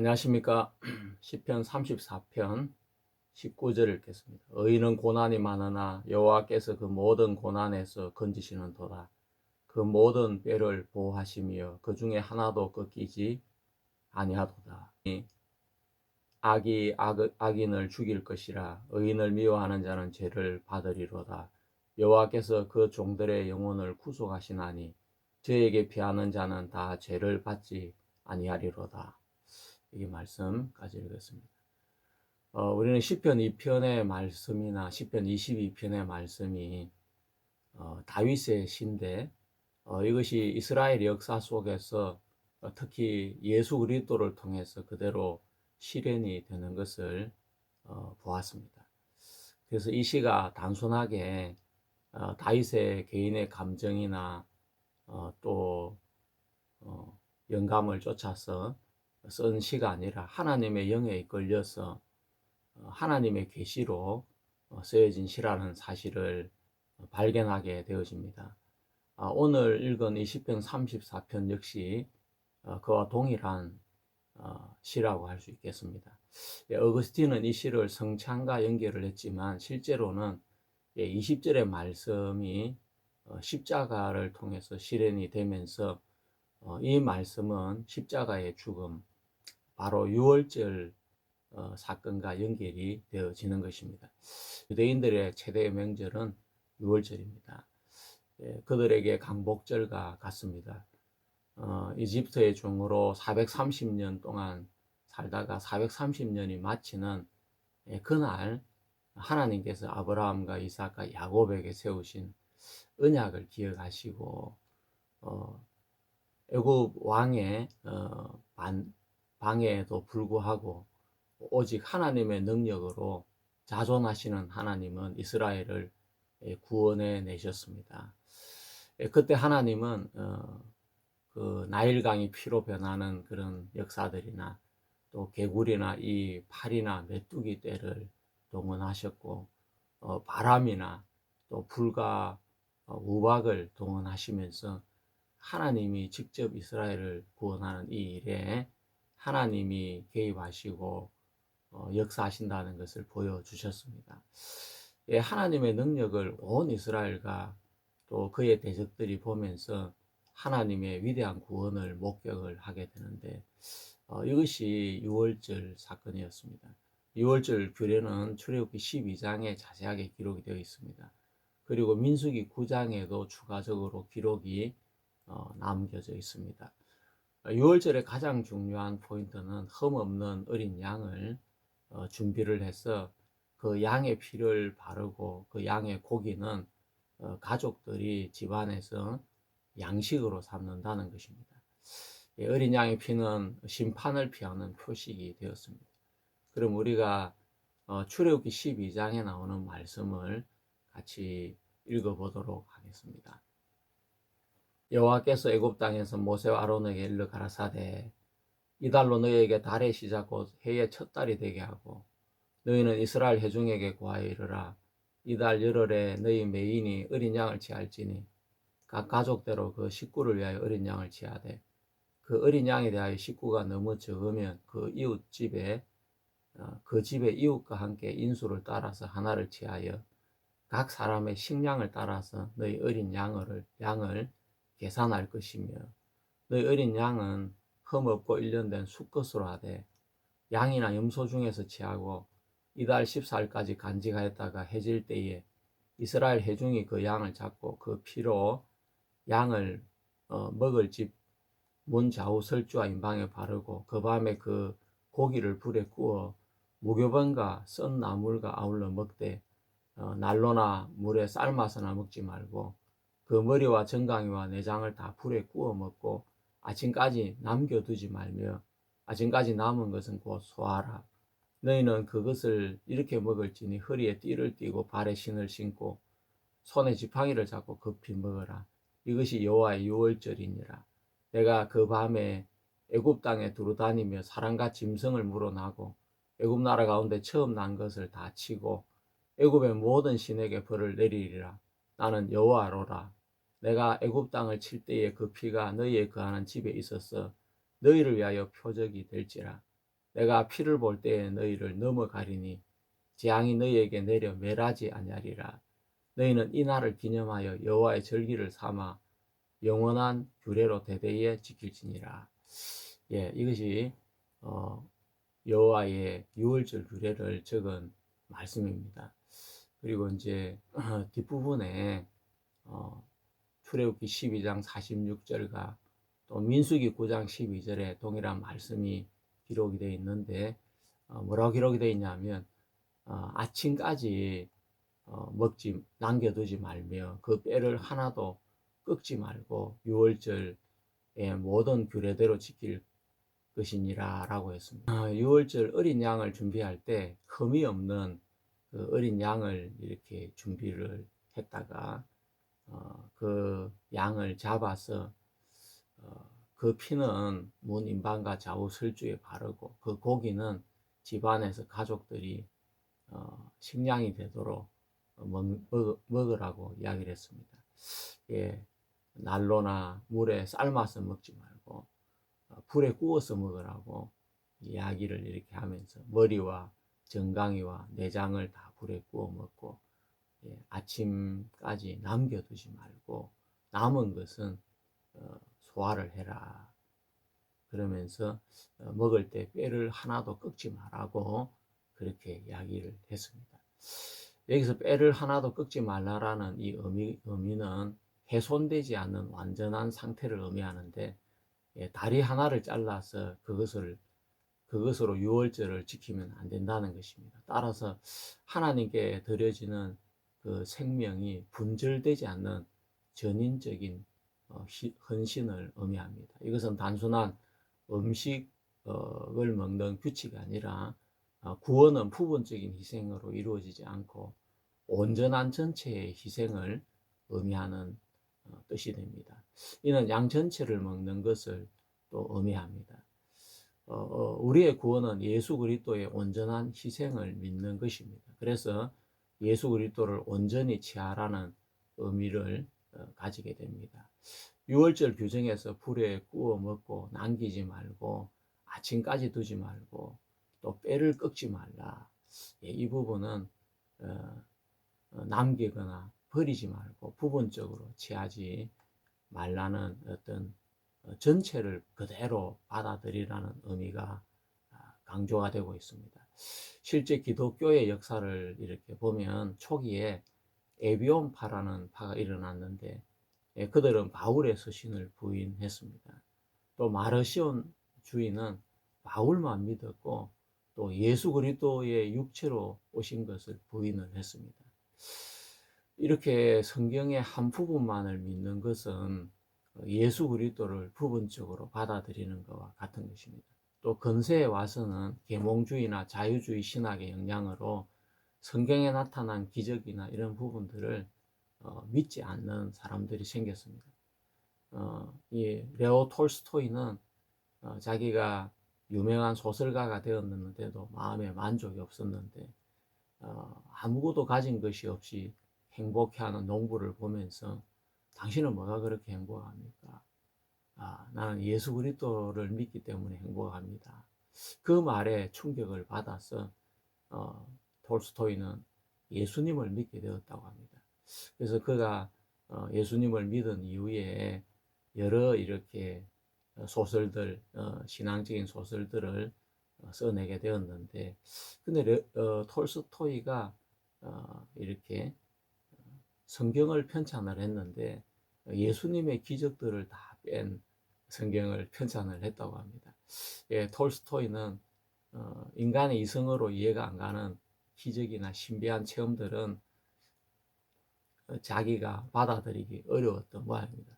안녕하십니까. 시편 34편 19절을 읽겠습니다. 의인은 고난이 많으나 여호와께서 그 모든 고난에서 건지시는도다. 그 모든 뼈를 보호하시며 그 중에 하나도 꺾이지 아니하도다. 악인을 죽일 것이라. 의인을 미워하는 자는 죄를 받으리로다. 여호와께서 그 종들의 영혼을 구속하시나니 저에게 피하는 자는 다 죄를 받지 아니하리로다. 이 말씀까지 읽었습니다. 우리는 시편 2편의 말씀이나 시편 22편의 말씀이 다윗의 시인데 이것이 이스라엘 역사 속에서 특히 예수 그리스도를 통해서 그대로 실현이 되는 것을 보았습니다. 그래서 이 시가 단순하게 다윗의 개인의 감정이나 또 영감을 쫓아서 쓴 시가 아니라 하나님의 영에 이끌려서 하나님의 계시로 쓰여진 시라는 사실을 발견하게 되어집니다. 오늘 읽은 이 시편 34편 역시 그와 동일한 시라고 할 수 있겠습니다. 어거스틴은 이 시를 성찬과 연결을 했지만 실제로는 20절의 말씀이 십자가를 통해서 실현이 되면서 이 말씀은 십자가의 죽음, 바로 유월절 사건과 연결이 되어지는 것입니다. 유대인들의 최대 명절은 유월절입니다. 그들에게 강복절과 같습니다. 이집트의 종으로 430년 동안 살다가 430년이 마치는 그날 하나님께서 아브라함과 이삭과 야곱에게 세우신 언약을 기억하시고 애굽 왕의 방해에도 불구하고 오직 하나님의 능력으로 자존하시는 하나님은 이스라엘을 구원해 내셨습니다. 그때 하나님은 그 나일강이 피로 변하는 그런 역사들이나 또 개구리나 이 파리나 메뚜기 떼를 동원하셨고 바람이나 또 불과 우박을 동원하시면서 하나님이 직접 이스라엘을 구원하는 이 일에 하나님이 개입하시고 역사하신다는 것을 보여주셨습니다. 하나님의 능력을 온 이스라엘과 또 그의 대적들이 보면서 하나님의 위대한 구원을 목격을 하게 되는데 이것이 유월절 사건이었습니다. 유월절 규례는 출애굽기 12장에 자세하게 기록이 되어 있습니다. 그리고 민수기 9장에도 추가적으로 기록이 남겨져 있습니다. 유월절의 가장 중요한 포인트는 흠없는 어린 양을 준비를 해서 그 양의 피를 바르고 그 양의 고기는 가족들이 집안에서 양식으로 삼는다는 것입니다. 어린 양의 피는 심판을 피하는 표식이 되었습니다. 그럼 우리가 출애굽기 12장에 나오는 말씀을 같이 읽어보도록 하겠습니다. 여호와께서 애굽 땅에서 모세와 아론에게 일러 가라사대 이달로 너희에게 달의 시작 곧 해의 첫 달이 되게 하고 너희는 이스라엘 회중에게 고하여 이르라 이달 열흘에 너희 매인이 어린 양을 취할지니 각 가족대로 그 식구를 위하여 어린 양을 취하되 그 어린 양에 대하여 식구가 너무 적으면 그 이웃 집에 그 집의 이웃과 함께 인수를 따라서 하나를 취하여 각 사람의 식량을 따라서 너희 어린 양을 계산할 것이며 너희 어린 양은 흠없고 일련된 수컷으로 하되 양이나 염소 중에서 취하고 이달 14일까지 간직하였다가 해질 때에 이스라엘 회중이 그 양을 잡고 그 피로 양을 먹을 집 문 좌우 설주와 임방에 바르고 그 밤에 그 고기를 불에 구워 무교병과 썬 나물과 아울러 먹되 난로나 물에 삶아서나 먹지 말고 그 머리와 정강이와 내장을 다 불에 구워 먹고 아침까지 남겨두지 말며 아침까지 남은 것은 곧 소화하라. 너희는 그것을 이렇게 먹을지니 허리에 띠를 띠고 발에 신을 신고 손에 지팡이를 잡고 급히 먹어라. 이것이 여호와의 유월절이니라. 내가 그 밤에 애굽 땅에 두루다니며 사람과 짐승을 물어나고 애굽 나라 가운데 처음 난 것을 다 치고 애굽의 모든 신에게 벌을 내리리라. 나는 여호와로라. 내가 애굽 땅을 칠 때에 그 피가 너희의 거하는 집에 있어서 너희를 위하여 표적이 될지라. 내가 피를 볼 때에 너희를 넘어가리니 재앙이 너희에게 내려 멸하지 아니하리라. 너희는 이 날을 기념하여 여호와의 절기를 삼아 영원한 규례로 대대에 지킬지니라. 예, 이것이 여호와의 유월절 규례를 적은 말씀입니다. 그리고 이제 뒷부분에 출애굽기 12장 46절과 또 민수기 9장 12절에 동일한 말씀이 기록이 되어 있는데 뭐라고 기록이 되어 있냐면 아침까지 먹지 남겨두지 말며 그 뼈를 하나도 꺾지 말고 유월절의 모든 규례대로 지킬 것이니라 라고 했습니다. 유월절 어린 양을 준비할 때 흠이 없는 그 어린 양을 이렇게 준비를 했다가 그 양을 잡아서 그 피는 문 인방과 좌우 설주에 바르고 그 고기는 집안에서 가족들이 식량이 되도록 먹으라고 이야기를 했습니다. 예, 난로나 물에 삶아서 먹지 말고 불에 구워서 먹으라고 이야기를 이렇게 하면서 머리와 정강이와 내장을 다 불에 구워 먹고 아침까지 남겨두지 말고 남은 것은 소화를 해라. 그러면서 먹을 때 뼈를 하나도 꺾지 말라고 그렇게 이야기를 했습니다. 여기서 뼈를 하나도 꺾지 말라라는 이 의미는 훼손되지 않는 완전한 상태를 의미하는데 다리 하나를 잘라서 그것으로 유월절을 지키면 안 된다는 것입니다. 따라서 하나님께 드려지는 그 생명이 분절되지 않는 전인적인 헌신을 의미합니다. 이것은 단순한 음식을 먹는 규칙이 아니라 구원은 부분적인 희생으로 이루어지지 않고 온전한 전체의 희생을 의미하는 뜻이 됩니다. 이는 양 전체를 먹는 것을 또 의미합니다. 우리의 구원은 예수 그리스도의 온전한 희생을 믿는 것입니다. 그래서 예수 그리스도를 온전히 취하라는 의미를 가지게 됩니다. 유월절 규정에서 불에 구워 먹고 남기지 말고 아침까지 두지 말고 또 뼈를 꺾지 말라. 이 부분은 남기거나 버리지 말고 부분적으로 취하지 말라는 어떤 전체를 그대로 받아들이라는 의미가 강조가 되고 있습니다. 실제 기독교의 역사를 이렇게 보면 초기에 에비온파라는 파가 일어났는데 그들은 바울의 서신을 부인했습니다. 또 마르시온 주의는 바울만 믿었고 또 예수 그리스도의 육체로 오신 것을 부인을 했습니다. 이렇게 성경의 한 부분만을 믿는 것은 예수 그리스도를 부분적으로 받아들이는 것과 같은 것입니다. 또 근세에 와서는 계몽주의나 자유주의 신학의 영향으로 성경에 나타난 기적이나 이런 부분들을 믿지 않는 사람들이 생겼습니다. 이 레오 톨스토이는 자기가 유명한 소설가가 되었는데도 마음에 만족이 없었는데 아무것도 가진 것이 없이 행복해하는 농부를 보면서 당신은 뭐가 그렇게 행복합니까? 나는 예수 그리스도를 믿기 때문에 행복합니다. 그 말에 충격을 받아서 톨스토이는 예수님을 믿게 되었다고 합니다. 그래서 그가 예수님을 믿은 이후에 여러 이렇게 소설들, 신앙적인 소설들을 써내게 되었는데, 근데 톨스토이가 이렇게 성경을 편찬을 했는데 예수님의 기적들을 다 뺀 성경을 편찬을 했다고 합니다. 톨스토이는 인간의 이성으로 이해가 안 가는 기적이나 신비한 체험들은 자기가 받아들이기 어려웠던 모양입니다.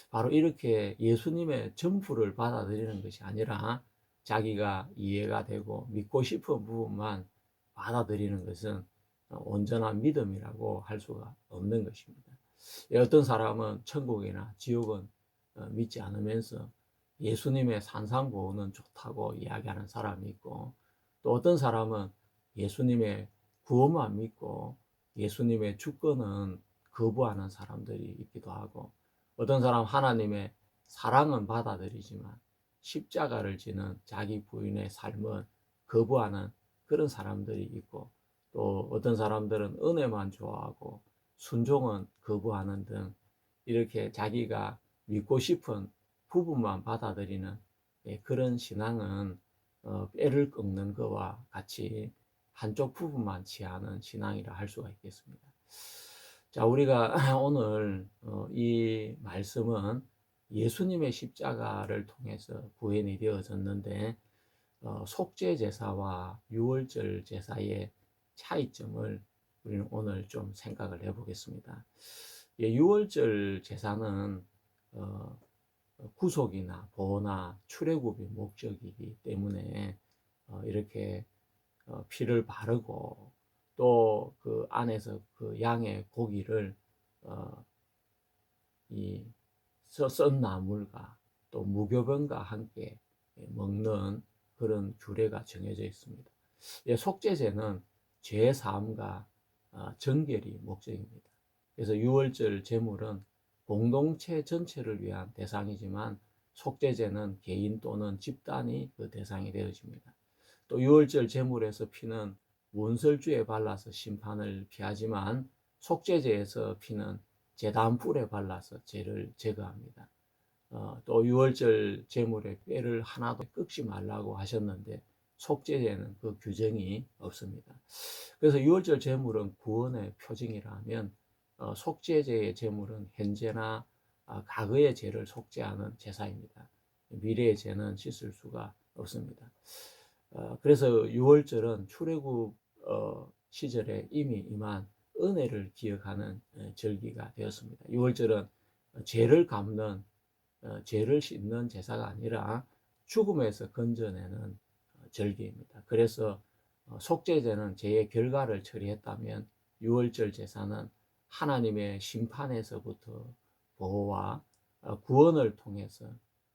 바로 이렇게 예수님의 전부를 받아들이는 것이 아니라 자기가 이해가 되고 믿고 싶은 부분만 받아들이는 것은 온전한 믿음이라고 할 수가 없는 것입니다. 어떤 사람은 천국이나 지옥은 믿지 않으면서 예수님의 산상보호는 좋다고 이야기하는 사람이 있고, 또 어떤 사람은 예수님의 구원만 믿고 예수님의 주권은 거부하는 사람들이 있기도 하고, 어떤 사람 하나님의 사랑은 받아들이지만 십자가를 지는 자기 부인의 삶은 거부하는 그런 사람들이 있고, 또 어떤 사람들은 은혜만 좋아하고 순종은 거부하는 등 이렇게 자기가 믿고 싶은 부분만 받아들이는 그런 신앙은 뼈를 꺾는 것과 같이 한쪽 부분만 취하는 신앙이라 할 수가 있겠습니다. 자, 우리가 오늘 이 말씀은 예수님의 십자가를 통해서 구원이 되어졌는데 속죄 제사와 유월절 제사의 차이점을 우리는 오늘 좀 생각을 해보겠습니다. 유월절 제사는 구속이나 보호나 출애굽이 목적이기 때문에 이렇게 피를 바르고 또 그 안에서 그 양의 고기를 이 썬 나물과 또 무교병과 함께 먹는 그런 규례가 정해져 있습니다. 속죄제는 죄 사함과 정결이 목적입니다. 그래서 유월절 제물은 공동체 전체를 위한 대상이지만 속죄제는 개인 또는 집단이 그 대상이 되어집니다. 또 유월절 제물에서 피는 문설주에 발라서 심판을 피하지만 속죄제에서 피는 제단 뿔에 발라서 죄를 제거합니다. 또 유월절 제물의 뼈를 하나도 꺾지 말라고 하셨는데 속죄제는 그 규정이 없습니다. 그래서 유월절 제물은 구원의 표징이라면 속죄제의 제물은 현재나 과거의 죄를 속죄하는 제사입니다. 미래의 죄는 씻을 수가 없습니다. 그래서 유월절은 출애굽 시절에 이미 임한 은혜를 기억하는 절기가 되었습니다. 유월절은 죄를 갚는 죄를 씻는 제사가 아니라 죽음에서 건져내는 절기입니다. 그래서 속죄제는 죄의 결과를 처리했다면 유월절 제사는 하나님의 심판에서부터 보호와 구원을 통해서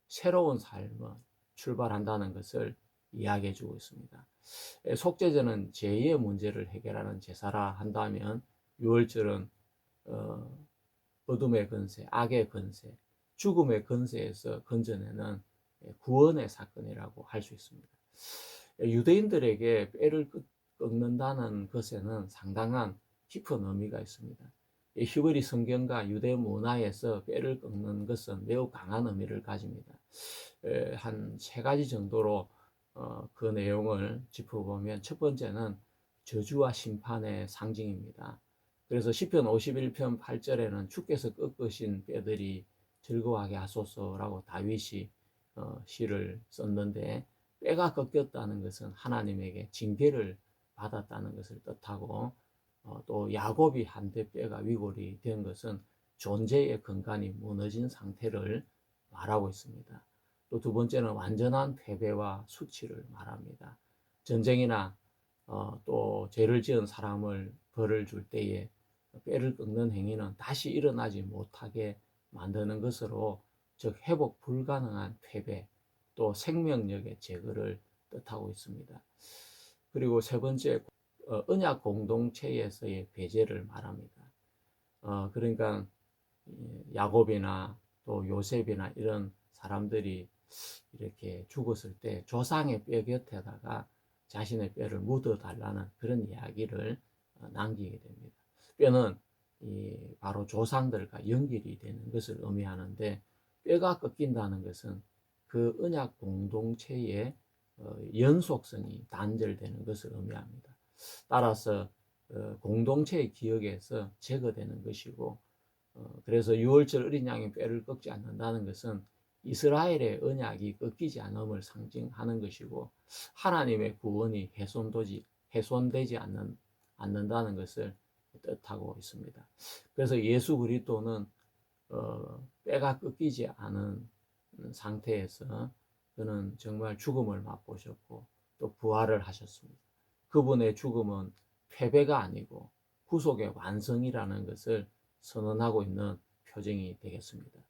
새로운 삶을 출발한다는 것을 이야기해 주고 있습니다. 속죄제는 죄의 문제를 해결하는 제사라 한다면 유월절은 어둠의 건세, 악의 건세, 죽음의 건세에서 건져내는 구원의 사건이라고 할 수 있습니다. 유대인들에게 뼈를 꺾는다는 것에는 상당한 깊은 의미가 있습니다. 히브리 성경과 유대 문화에서 뼈를 꺾는 것은 매우 강한 의미를 가집니다. 한 세 가지 정도로 그 내용을 짚어보면 첫 번째는 저주와 심판의 상징입니다. 그래서 시편 51편 8절에는 주께서 꺾으신 뼈들이 즐거워하게 하소서라고 다윗이 시를 썼는데 뼈가 꺾였다는 것은 하나님에게 징계를 받았다는 것을 뜻하고 또 야곱이 한데 뼈가 위골이 된 것은 존재의 근간이 무너진 상태를 말하고 있습니다. 또 두 번째는 완전한 패배와 수치를 말합니다. 전쟁이나 또 죄를 지은 사람을 벌을 줄 때에 뼈를 꺾는 행위는 다시 일어나지 못하게 만드는 것으로 즉 회복 불가능한 패배 또 생명력의 제거를 뜻하고 있습니다. 그리고 세 번째 언약 공동체에서의 배제를 말합니다. 그러니까 야곱이나 또 요셉이나 이런 사람들이 이렇게 죽었을 때 조상의 뼈 곁에다가 자신의 뼈를 묻어달라는 그런 이야기를 남기게 됩니다. 뼈는 바로 조상들과 연결이 되는 것을 의미하는데 뼈가 꺾인다는 것은 그 언약 공동체의 연속성이 단절되는 것을 의미합니다. 따라서 공동체의 기억에서 제거되는 것이고 그래서 유월절 어린 양의 뼈를 꺾지 않는다는 것은 이스라엘의 언약이 꺾이지 않음을 상징하는 것이고 하나님의 구원이 훼손되지 않는다는 것을 뜻하고 있습니다. 그래서 예수 그리스도는 뼈가 꺾이지 않은 상태에서 그는 정말 죽음을 맛보셨고 또 부활을 하셨습니다. 그분의 죽음은 패배가 아니고 구속의 완성이라는 것을 선언하고 있는 표징이 되겠습니다.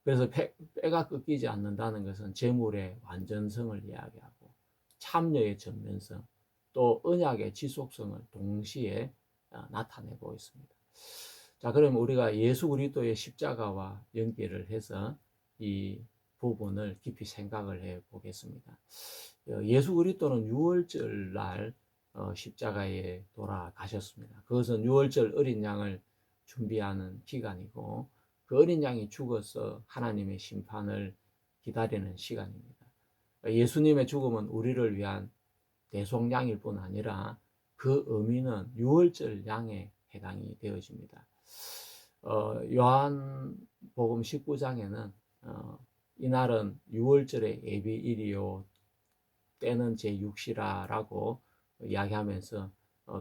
그래서 뼈가 꺾이지 않는다는 것은 제물의 완전성을 이야기하고 참여의 전면성 또 언약의 지속성을 동시에 나타내고 있습니다. 자, 그럼 우리가 예수 그리스도의 십자가와 연결을 해서 이 부분을 깊이 생각을 해 보겠습니다. 예수 그리스도는 유월절 날 십자가에 돌아가셨습니다. 그것은 유월절 어린 양을 준비하는 기간이고 그 어린 양이 죽어서 하나님의 심판을 기다리는 시간입니다. 예수님의 죽음은 우리를 위한 대속양일 뿐 아니라 그 의미는 유월절 양에 해당이 되어집니다. 요한복음 19장에는 이날은 유월절의 예비일이요 때는 제6시라라고 이야기하면서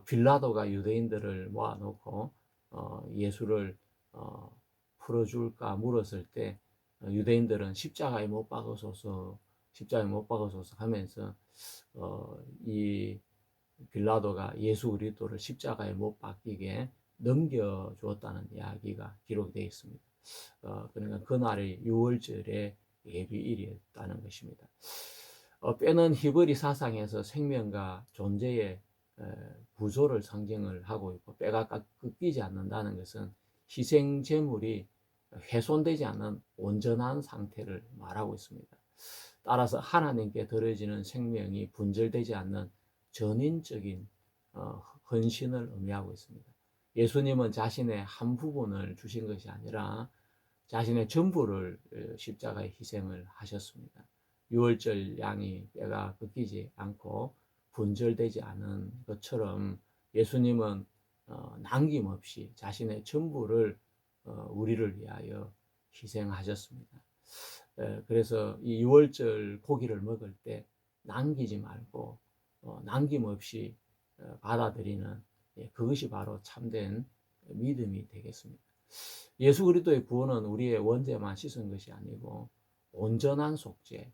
빌라도가 유대인들을 모아놓고 예수를 풀어줄까 물었을 때 유대인들은 십자가에 못 박으소서 하면서 이 빌라도가 예수 그리스도를 십자가에 못 박히게 넘겨주었다는 이야기가 기록되어 있습니다. 그러니까 그날이 유월절의 예비일이었다는 것입니다. 뼈는 히브리 사상에서 생명과 존재의 구조를 상징을 하고 있고 뼈가 꺾이지 않는다는 것은 희생 제물이 훼손되지 않는 온전한 상태를 말하고 있습니다. 따라서 하나님께 드려지는 생명이 분절되지 않는 전인적인 헌신을 의미하고 있습니다. 예수님은 자신의 한 부분을 주신 것이 아니라 자신의 전부를 십자가에 희생을 하셨습니다. 유월절 양이 뼈가 꺾이지 않고 분절되지 않은 것처럼 예수님은 남김없이 자신의 전부를 우리를 위하여 희생하셨습니다. 그래서 이 유월절 고기를 먹을 때 남기지 말고 남김없이 받아들이는 그것이 바로 참된 믿음이 되겠습니다. 예수 그리스도의 구원은 우리의 원죄만 씻은 것이 아니고 온전한 속죄,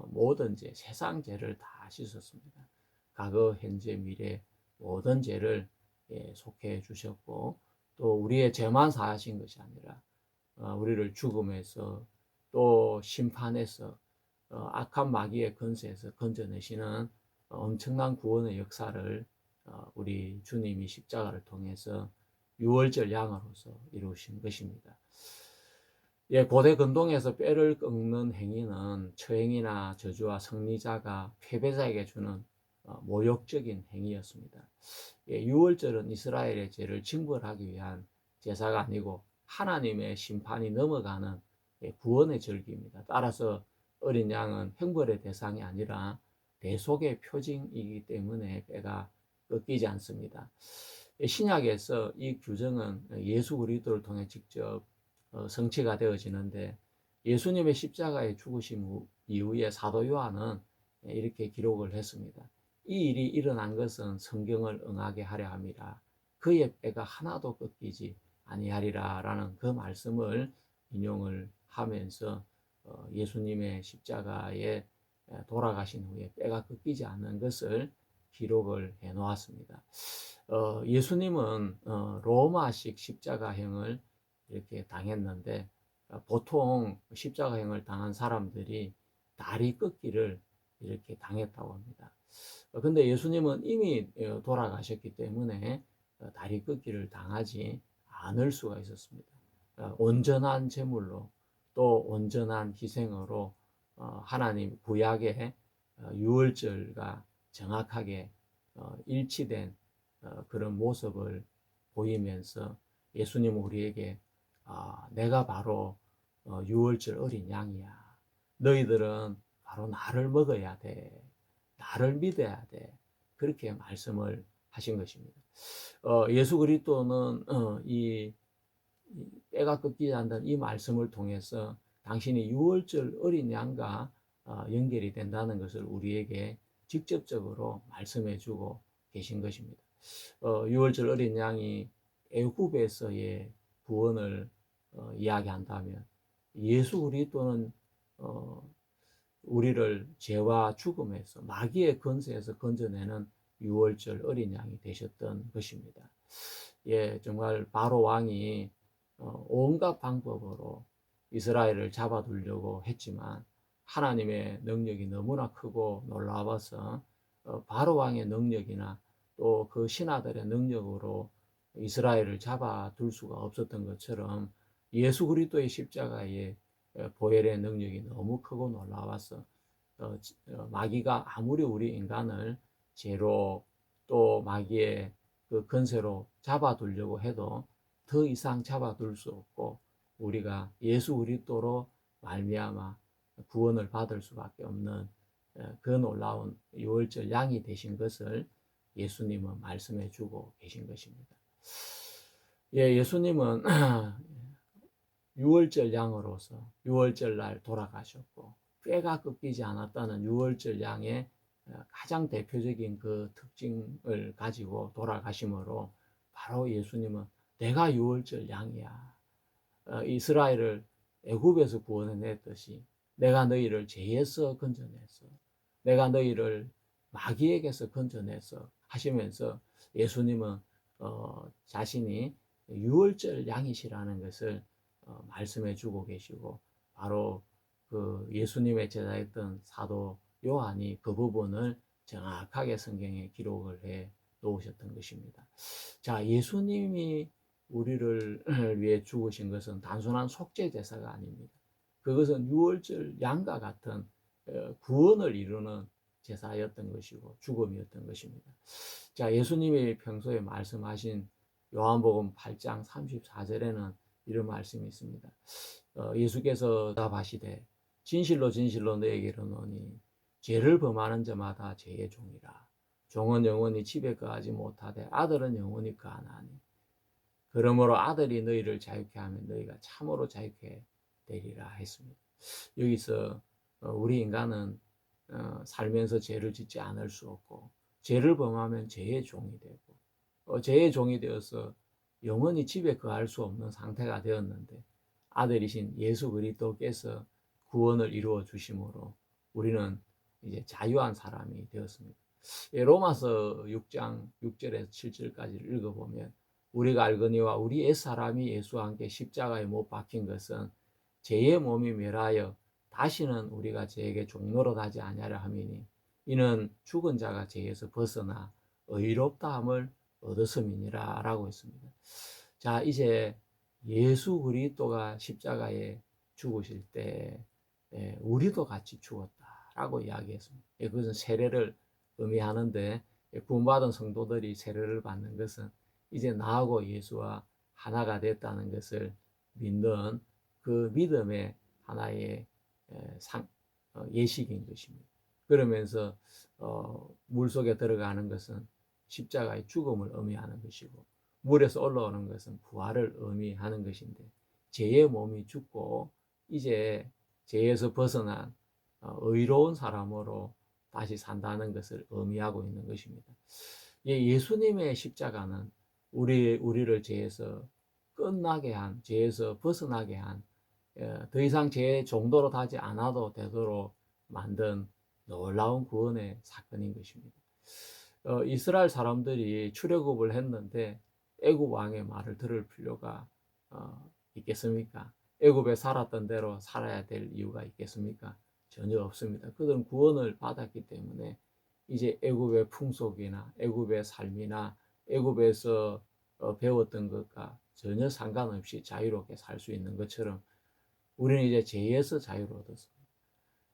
모든 죄, 세상 죄를 다 씻었습니다. 과거, 현재, 미래 모든 죄를 속해 주셨고 또 우리의 죄만 사하신 것이 아니라 우리를 죽음에서 또 심판에서 악한 마귀의 권세에서 건져내시는 엄청난 구원의 역사를 우리 주님이 십자가를 통해서 유월절 양으로서 이루신 것입니다. 고대 근동에서 뼈를 꺾는 행위는 처행이나 저주와 승리자가 패배자에게 주는 모욕적인 행위였습니다. 유월절은 이스라엘의 죄를 징벌하기 위한 제사가 아니고 하나님의 심판이 넘어가는 구원의 절기입니다. 따라서 어린 양은 형벌의 대상이 아니라 대속의 표징이기 때문에 뼈가 꺾이지 않습니다. 신약에서 이 규정은 예수 그리스도를 통해 직접 성취가 되어지는데 예수님의 십자가의 죽으심 이후에 사도 요한은 이렇게 기록을 했습니다. 이 일이 일어난 것은 성경을 응하게 하려 함이라. 그의 뼈가 하나도 꺾이지 아니하리라 라는 그 말씀을 인용을 하면서 예수님의 십자가에 돌아가신 후에 뼈가 꺾이지 않는 것을 기록을 해 놓았습니다. 예수님은 로마식 십자가형을 이렇게 당했는데 보통 십자가형을 당한 사람들이 다리 꺾기를 이렇게 당했다고 합니다. 근데 예수님은 이미 돌아가셨기 때문에 다리 꺾기를 당하지 않을 수가 있었습니다. 온전한 제물로 또 온전한 희생으로 하나님 구약의 유월절과 정확하게 일치된 그런 모습을 보이면서 예수님은 우리에게 내가 바로 유월절 어린 양이야. 너희들은 바로 나를 먹어야 돼. 나를 믿어야 돼. 그렇게 말씀을 하신 것입니다. 예수 그리스도는 이 뼈가 꺾이지 않는 이 말씀을 통해서 당신이 유월절 어린 양과 연결이 된다는 것을 우리에게 직접적으로 말씀해 주고 계신 것입니다. 유월절 어린 양이 애굽에서의 구원을 이야기한다면 예수 그리스도는 우리를 죄와 죽음에서 마귀의 권세에서 건져내는 유월절 어린 양이 되셨던 것입니다. 정말 바로 왕이 온갖 방법으로 이스라엘을 잡아두려고 했지만 하나님의 능력이 너무나 크고 놀라워서 바로 왕의 능력이나 또 그 신하들의 능력으로 이스라엘을 잡아둘 수가 없었던 것처럼 예수 그리스도의 십자가의 보혈의 능력이 너무 크고 놀라워서 마귀가 아무리 우리 인간을 죄로 또 마귀의 그 권세로 잡아두려고 해도 더 이상 잡아둘 수 없고 우리가 예수 그리스도로 말미암아 구원을 받을 수밖에 없는 그 놀라운 유월절 양이 되신 것을 예수님은 말씀해 주고 계신 것입니다. 예, 예수님은 유월절 양으로서 유월절 날 돌아가셨고 뼈가 꺾이지 않았다는 유월절 양의 가장 대표적인 그 특징을 가지고 돌아가심으로 바로 예수님은 내가 유월절 양이야. 이스라엘을 애굽에서 구원해냈듯이 내가 너희를 죄에서 건져냈어. 내가 너희를 마귀에게서 건져냈어 하시면서 예수님은 자신이 유월절 양이시라는 것을 말씀해 주고 계시고 바로 그 예수님의 제자였던 사도 요한이 그 부분을 정확하게 성경에 기록을 해 놓으셨던 것입니다. 자, 예수님이 우리를 위해 죽으신 것은 단순한 속죄 제사가 아닙니다. 그것은 유월절 양과 같은 구원을 이루는 제사였던 것이고 죽음이었던 것입니다. 자, 예수님이 평소에 말씀하신 요한복음 8장 34절에는 이런 말씀이 있습니다. 예수께서 답하시되 진실로 진실로 너에게 이르노니 죄를 범하는 자마다 죄의 종이라. 종은 영원히 집에 거하지 못하되 아들은 영원히 거하나니 그러므로 아들이 너희를 자유케 하면 너희가 참으로 자유케 되리라 했습니다. 여기서 우리 인간은 살면서 죄를 짓지 않을 수 없고 죄를 범하면 죄의 종이 되고 죄의 종이 되어서 영원히 집에 거할 수 없는 상태가 되었는데 아들이신 예수 그리스도께서 구원을 이루어 주심으로 우리는 이제 자유한 사람이 되었습니다. 로마서 6장 6절에서 7절까지 읽어보면 우리가 알거니와 우리 옛사람이 예수와 함께 십자가에 못 박힌 것은 죄의 몸이 멸하여 다시는 우리가 죄에게 종노릇하지 아니하려 함이니 이는 죽은 자가 죄에서 벗어나 의롭다함을 얻었음이니라 라고 했습니다. 자, 이제 예수 그리스도가 십자가에 죽으실 때 우리도 같이 죽었다라고 이야기했습니다. 그것은 세례를 의미하는데 구원받은 성도들이 세례를 받는 것은 이제 나하고 예수와 하나가 됐다는 것을 믿는 그 믿음의 하나의 예식인 것입니다. 그러면서 물속에 들어가는 것은 십자가의 죽음을 의미하는 것이고 물에서 올라오는 것은 부활을 의미하는 것인데 죄의 몸이 죽고 이제 죄에서 벗어난 의로운 사람으로 다시 산다는 것을 의미하고 있는 것입니다. 예수님의 십자가는 우리를 죄에서 끝나게 한, 죄에서 벗어나게 한, 더 이상 죄의 정도로 가지 않아도 되도록 만든 놀라운 구원의 사건인 것입니다. 이스라엘 사람들이 출애굽을 했는데 애굽 왕의 말을 들을 필요가 있겠습니까? 애굽에 살았던 대로 살아야 될 이유가 있겠습니까? 전혀 없습니다. 그들은 구원을 받았기 때문에 이제 애굽의 풍속이나 애굽의 삶이나 애굽에서 배웠던 것과 전혀 상관없이 자유롭게 살 수 있는 것처럼 우리는 이제 죄에서 자유를 얻어서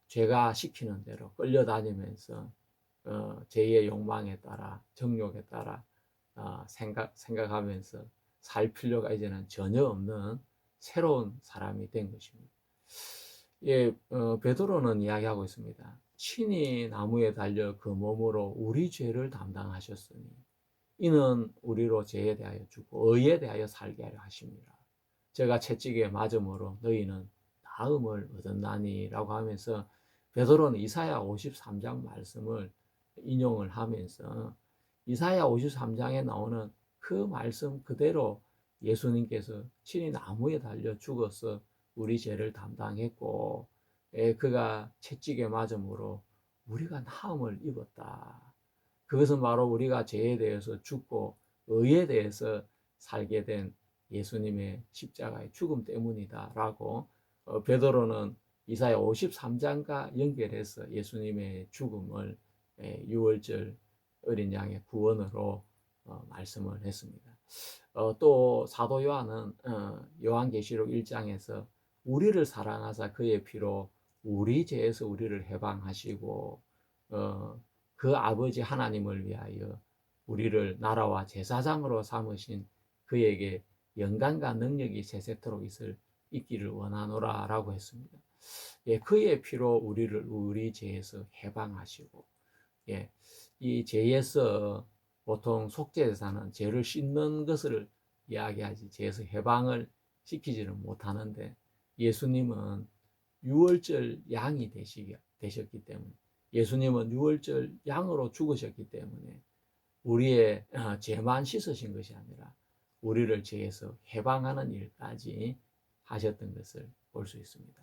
죄가 시키는 대로 끌려다니면서 죄의 욕망에 따라 정욕에 따라 생각하면서 살 필요가 이제는 전혀 없는 새로운 사람이 된 것입니다. 베드로는 이야기하고 있습니다. 친히 나무에 달려 그 몸으로 우리 죄를 담당하셨으니 이는 우리로 죄에 대하여 죽고 의에 대하여 살게 하려 하심이라. 제가 채찍에 맞음으로 너희는 나음을 얻었나니 라고 하면서 베드로는 이사야 53장 말씀을 인용을 하면서 이사야 53장에 나오는 그 말씀 그대로 예수님께서 친히 나무에 달려 죽어서 우리 죄를 담당했고 그가 채찍에 맞음으로 우리가 나음을 입었다. 그것은 바로 우리가 죄에 대해서 죽고 의에 대해서 살게 된 예수님의 십자가의 죽음 때문이다 라고 베드로는 이사야 53장과 연결해서 예수님의 죽음을 유월절 어린 양의 구원으로 말씀을 했습니다. 또 사도 요한은 요한계시록 1장에서 우리를 사랑하사 그의 피로 우리 죄에서 우리를 해방하시고 그 아버지 하나님을 위하여 우리를 나라와 제사장으로 삼으신 그에게 영광과 능력이 세세토록 있기를 원하노라라고 했습니다. 예, 그의 피로 우리를 우리 죄에서 해방하시고, 예, 이 죄에서 보통 속죄제사는 죄를 씻는 것을 이야기하지 죄에서 해방을 시키지는 못하는데, 예수님은 유월절 양이 되셨기 때문에, 예수님은 유월절 양으로 죽으셨기 때문에 우리의 죄만 씻으신 것이 아니라 우리를 죄에서 해방하는 일까지 하셨던 것을 볼 수 있습니다.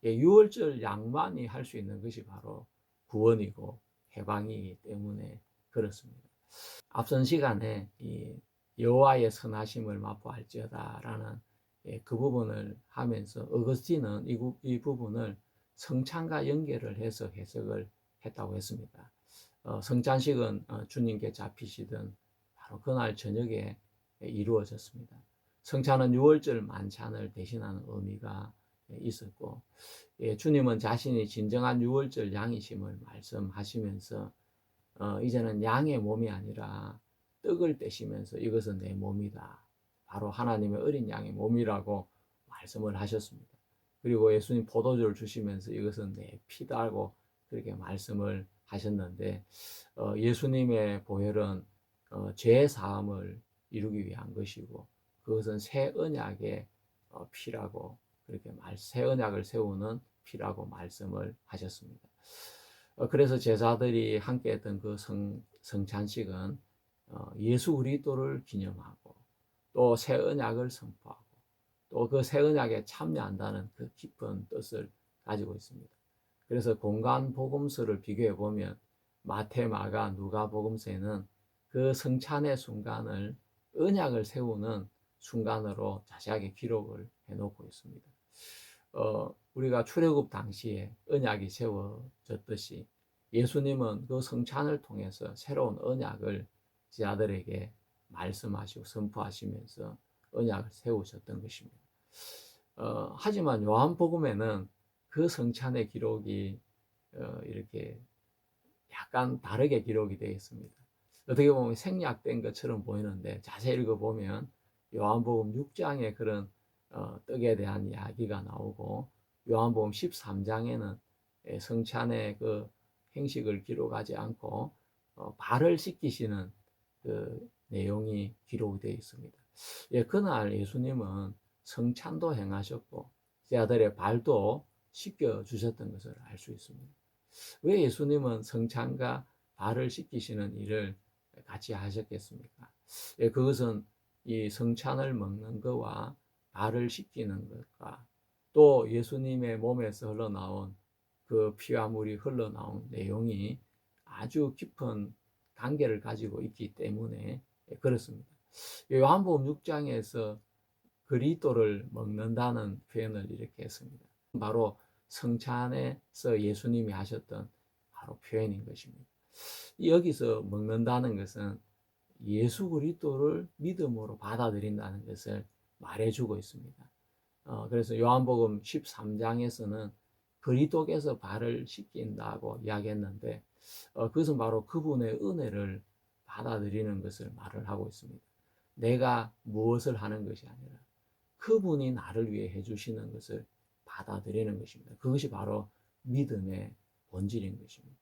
예, 유월절 양만이 할 수 있는 것이 바로 구원이고 해방이기 때문에 그렇습니다. 앞선 시간에 이 여호와의 선하심을 맛보알지어다라는 그 부분을 하면서 어거스틴은 이 부분을 성찬과 연결을 해서 해석을 했다고 했습니다. 성찬식은 주님께 잡히시던 바로 그날 저녁에 이루어졌습니다. 성찬은 유월절 만찬을 대신하는 의미가 있었고, 주님은 자신이 진정한 유월절 양이심을 말씀하시면서 이제는 양의 몸이 아니라 떡을 떼시면서 이것은 내 몸이다, 바로 하나님의 어린 양의 몸이라고 말씀을 하셨습니다. 그리고 예수님 포도주를 주시면서 이것은 내 피다고 그렇게 말씀을 하셨는데, 예수님의 보혈은 죄 사함을 이루기 위한 것이고 그것은 새 언약의 피라고, 그렇게 새 언약을 세우는 피라고 말씀을 하셨습니다. 그래서 제자들이 함께 했던 그 성찬식은 예수 그리스도를 기념하고 또 새 언약을 선포하고 또 그 새 언약에 참여한다는 그 깊은 뜻을 가지고 있습니다. 그래서 공간 복음서를 비교해 보면 마태, 마가, 누가 복음서에는 그 성찬의 순간을 언약을 세우는 순간으로 자세하게 기록을 해놓고 있습니다. 우리가 출애굽 당시에 언약이 세워졌듯이 예수님은 그 성찬을 통해서 새로운 언약을 제자들에게 말씀하시고 선포하시면서 언약을 세우셨던 것입니다. 하지만 요한복음에는 그 성찬의 기록이 이렇게 약간 다르게 기록이 되어 있습니다. 어떻게 보면 생략된 것처럼 보이는데 자세히 읽어보면 요한복음 6장에 그런 떡에 대한 이야기가 나오고, 요한복음 13장에는 성찬의 그 행식을 기록하지 않고 발을 씻기시는 그 내용이 기록되어 있습니다. 예, 그날 예수님은 성찬도 행하셨고 제 아들의 발도 씻겨 주셨던 것을 알 수 있습니다. 왜 예수님은 성찬과 발을 씻기시는 일을 같이 하셨겠습니까? 예, 그것은 이 성찬을 먹는 것과 발을 씻기는 것과 또 예수님의 몸에서 흘러나온 그 피와 물이 흘러나온 내용이 아주 깊은 관계를 가지고 있기 때문에 그렇습니다. 요한복음 6장에서 그리스도를 먹는다는 표현을 이렇게 했습니다. 바로 성찬에서 예수님이 하셨던 바로 표현인 것입니다. 여기서 먹는다는 것은 예수 그리스도를 믿음으로 받아들인다는 것을 말해주고 있습니다. 그래서 요한복음 13장에서는 그리스도께서 발을 씻긴다고 이야기했는데 그것은 바로 그분의 은혜를 받아들이는 것을 말을 하고 있습니다. 내가 무엇을 하는 것이 아니라 그분이 나를 위해 해주시는 것을 받아들이는 것입니다. 그것이 바로 믿음의 본질인 것입니다.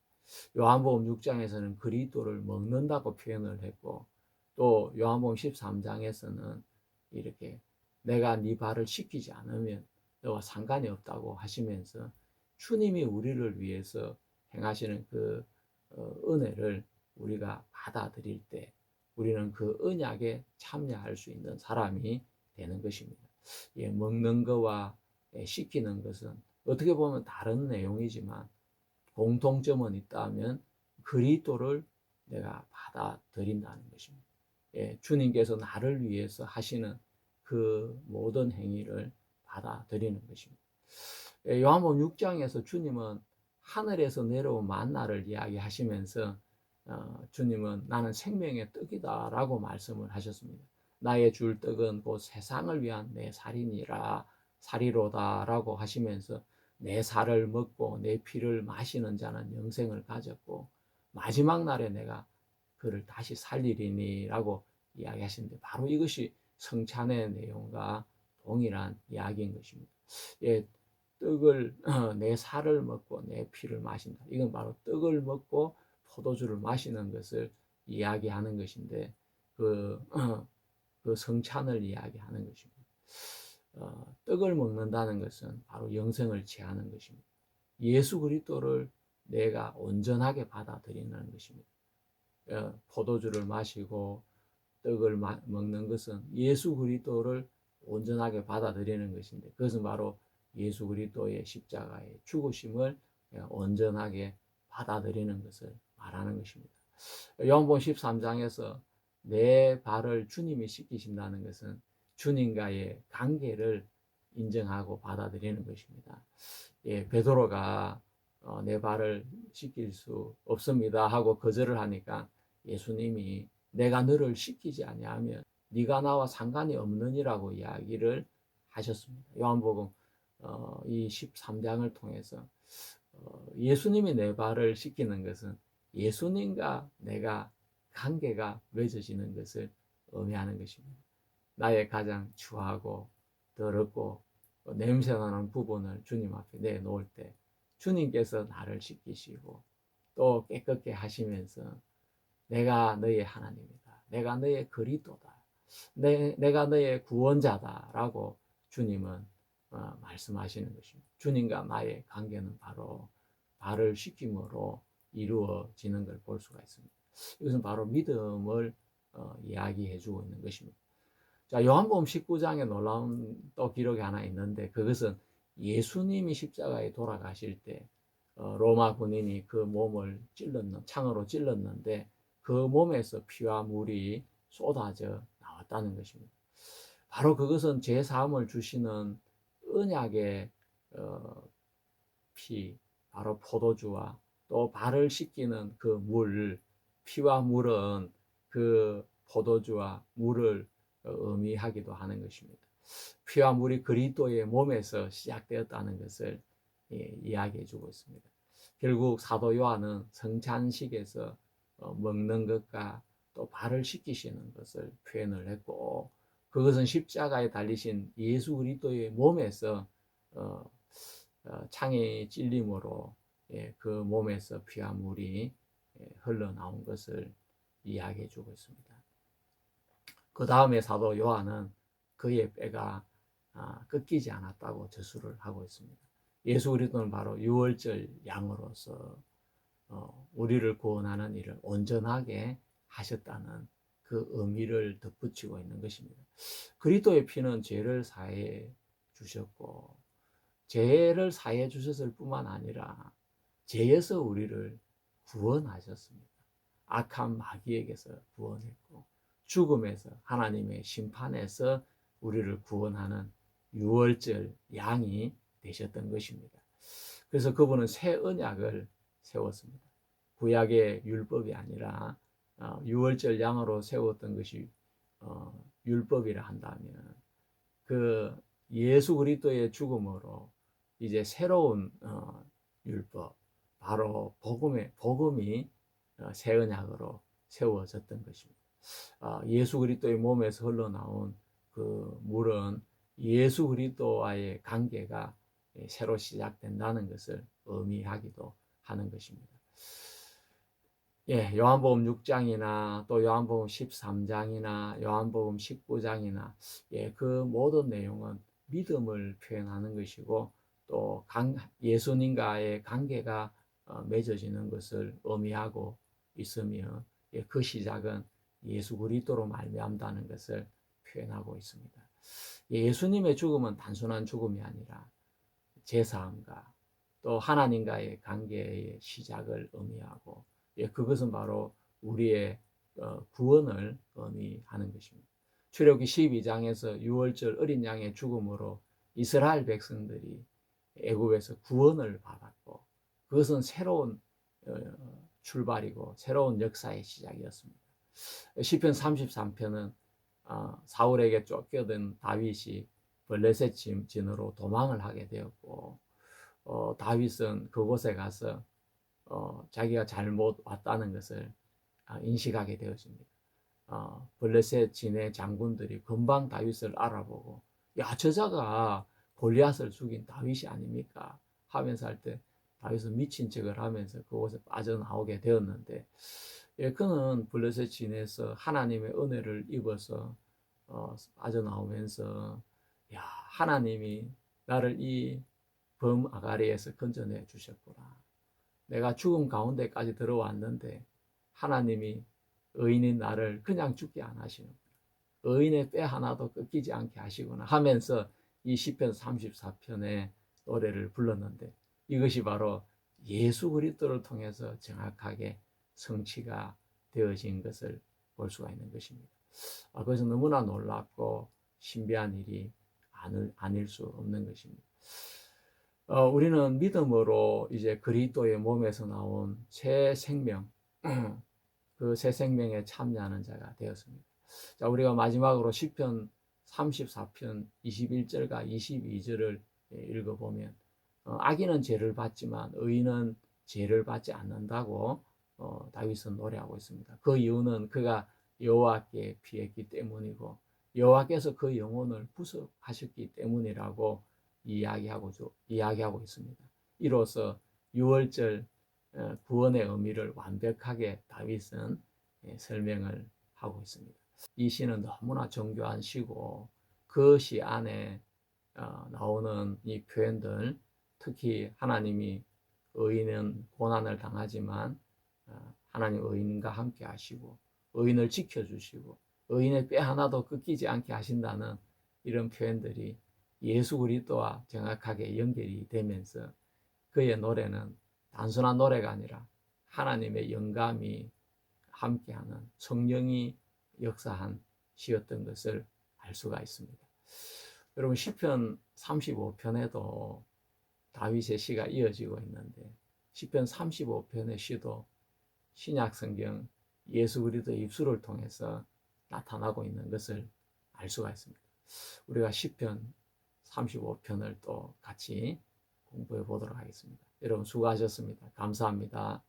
요한복음 6장에서는 그리스도를 먹는다고 표현을 했고 또 요한복음 13장에서는 이렇게 내가 네 발을 씻기지 않으면 너와 상관이 없다고 하시면서 주님이 우리를 위해서 행하시는 그 은혜를 우리가 받아들일 때 우리는 그 언약에 참여할 수 있는 사람이 되는 것입니다. 예, 먹는 것과 씻기는 것은 어떻게 보면 다른 내용이지만 공통점은 있다면 그리스도를 내가 받아들인다는 것입니다. 예, 주님께서 나를 위해서 하시는 그 모든 행위를 받아들이는 것입니다. 예, 요한복음 6장에서 주님은 하늘에서 내려온 만나를 이야기하시면서 주님은 나는 생명의 떡이다 라고 말씀을 하셨습니다. 나의 줄 떡은 곧 세상을 위한 내 살이니라 살이로다라고 하시면서 내 살을 먹고 내 피를 마시는 자는 영생을 가졌고 마지막 날에 내가 그를 다시 살리리니라고 이야기하시는데 바로 이것이 성찬의 내용과 동일한 이야기인 것입니다. 예, 떡을 내 살을 먹고 내 피를 마신다. 이건 바로 떡을 먹고 포도주를 마시는 것을 이야기하는 것인데 그, 그 성찬을 이야기하는 것입니다. 떡을 먹는다는 것은 바로 영생을 취하는 것입니다. 예수 그리스도를 내가 온전하게 받아들이는 것입니다. 포도주를 마시고 떡을 먹는 것은 예수 그리스도를 온전하게 받아들이는 것인데 그것은 바로 예수 그리스도의 십자가의 죽으심을 온전하게 받아들이는 것을 말하는 것입니다. 요한복음 13장에서 내 발을 주님이 씻기신다는 것은 주님과의 관계를 인정하고 받아들이는 것입니다. 예, 베드로가 내 발을 씻길 수 없습니다 하고 거절을 하니까 예수님이 내가 너를 씻기지 아니하면 네가 나와 상관이 없느니라고 이야기를 하셨습니다. 요한복음 이 13장을 통해서 예수님이 내 발을 씻기는 것은 예수님과 내가 관계가 맺어지는 것을 의미하는 것입니다. 나의 가장 추하고 더럽고 냄새나는 부분을 주님 앞에 내놓을 때 주님께서 나를 씻기시고 또 깨끗게 하시면서 내가 너의 하나님이다. 내가 너의 그리스도다. 내가 너의 구원자다라고 주님은 말씀하시는 것입니다. 주님과 나의 관계는 바로 발을 씻김으로 이루어지는 걸 볼 수가 있습니다. 이것은 바로 믿음을 이야기해 주고 있는 것입니다. 자, 요한복음 19장에 놀라운 또 기록이 하나 있는데 그것은 예수님이 십자가에 돌아가실 때 로마 군인이 그 몸을 창으로 찔렀는데 그 몸에서 피와 물이 쏟아져 나왔다는 것입니다. 바로 그것은 제 사함을 주시는 언약의 피, 바로 포도주와 또 발을 씻기는 그 물, 피와 물은 그 포도주와 물을 의미하기도 하는 것입니다. 피와 물이 그리스도의 몸에서 시작되었다는 것을 이야기해 주고 있습니다. 결국 사도 요한은 성찬식에서 먹는 것과 또 발을 씻기시는 것을 표현을 했고 그것은 십자가에 달리신 예수 그리스도의 몸에서 창에 찔림으로 그 몸에서 피와 물이 흘러나온 것을 이야기해 주고 있습니다. 그 다음에 사도 요한은 그의 뼈가 꺾이지 않았다고 저수를 하고 있습니다. 예수 그리스도는 바로 유월절 양으로서 우리를 구원하는 일을 온전하게 하셨다는 그 의미를 덧붙이고 있는 것입니다. 그리스도의 피는 죄를 사해 주셨고 죄를 사해 주셨을 뿐만 아니라 죄에서 우리를 구원하셨습니다. 악한 마귀에게서 구원했고 죽음에서 하나님의 심판에서 우리를 구원하는 유월절 양이 되셨던 것입니다. 그래서 그분은 새 언약을 세웠습니다. 구약의 율법이 아니라 유월절 양으로 세웠던 것이 율법이라 한다면 그 예수 그리스도의 죽음으로 이제 새로운 율법 바로 복음이 새 언약으로 세워졌던 것입니다. 예수 그리스도의 몸에서 흘러나온 그 물은 예수 그리스도와의 관계가 새로 시작된다는 것을 의미하기도 하는 것입니다. 예, 요한복음 6장이나 또 요한복음 13장이나 요한복음 19장이나 그 모든 내용은 믿음을 표현하는 것이고 또 예수님과의 관계가 맺어지는 것을 의미하고 있으며 그 시작은 예수 그리스도로 말미암다는 것을 표현하고 있습니다. 예수님의 죽음은 단순한 죽음이 아니라 제사함과 또 하나님과의 관계의 시작을 의미하고 그것은 바로 우리의 구원을 의미하는 것입니다. 출애굽기 12장에서 유월절 어린 양의 죽음으로 이스라엘 백성들이 애굽에서 구원을 받았고 그것은 새로운 출발이고 새로운 역사의 시작이었습니다. 시편 33편은 사울에게 쫓겨든 다윗이 블레셋 진으로 도망을 하게 되었고, 다윗은 그곳에 가서 자기가 잘못 왔다는 것을 인식하게 되어집니다. 블레셋 진의 장군들이 금방 다윗을 알아보고, 야, 저자가 골리앗을 죽인 다윗이 아닙니까? 하면서 할 때 다윗은 미친 척을 하면서 그곳에 빠져나오게 되었는데, 예, 그는 블레셋 진에서 하나님의 은혜를 입어서 빠져나오면서, 야, 하나님이 나를 이 범 아가리에서 건져내 주셨구나. 내가 죽음 가운데까지 들어왔는데 하나님이 의인인 나를 그냥 죽게 안 하시는구나. 의인의 뼈 하나도 꺾이지 않게 하시구나 하면서 이 시편 34편의 노래를 불렀는데, 이것이 바로 예수 그리스도를 통해서 정확하게 성취가 되어진 것을 볼 수가 있는 것입니다. 그래서 너무나 놀랍고 신비한 일이 아닐 수 없는 것입니다. 우리는 믿음으로 이제 그리스도의 몸에서 나온 새 생명, 그 새 생명에 참여하는 자가 되었습니다. 자, 우리가 마지막으로 시편 34편 21절과 22절을 읽어보면, 악인은 죄를 받지만 의인은 죄를 받지 않는다고 다윗은 노래하고 있습니다. 그 이유는 그가 여호와께 피했기 때문이고 여호와께서 그 영혼을 구속하셨기 때문이라고 이야기하고 있습니다. 이로써 6월절 구원의 의미를 완벽하게 다윗은 설명을 하고 있습니다. 이 시는 너무나 정교한 시고, 그 시 안에 나오는 이 표현들, 특히 하나님이 의인은 고난을 당하지만 하나님 의인과 함께 하시고 의인을 지켜주시고 의인의 뼈 하나도 꺾이지 않게 하신다는 이런 표현들이 예수 그리스도와 정확하게 연결이 되면서 그의 노래는 단순한 노래가 아니라 하나님의 영감이 함께하는 성령이 역사한 시였던 것을 알 수가 있습니다. 여러분, 시편 35편에도 다윗의 시가 이어지고 있는데, 시편 35편의 시도 신약 성경 예수 그리스도의 입술을 통해서 나타나고 있는 것을 알 수가 있습니다. 우리가 시편 35편을 또 같이 공부해 보도록 하겠습니다. 여러분 수고하셨습니다. 감사합니다.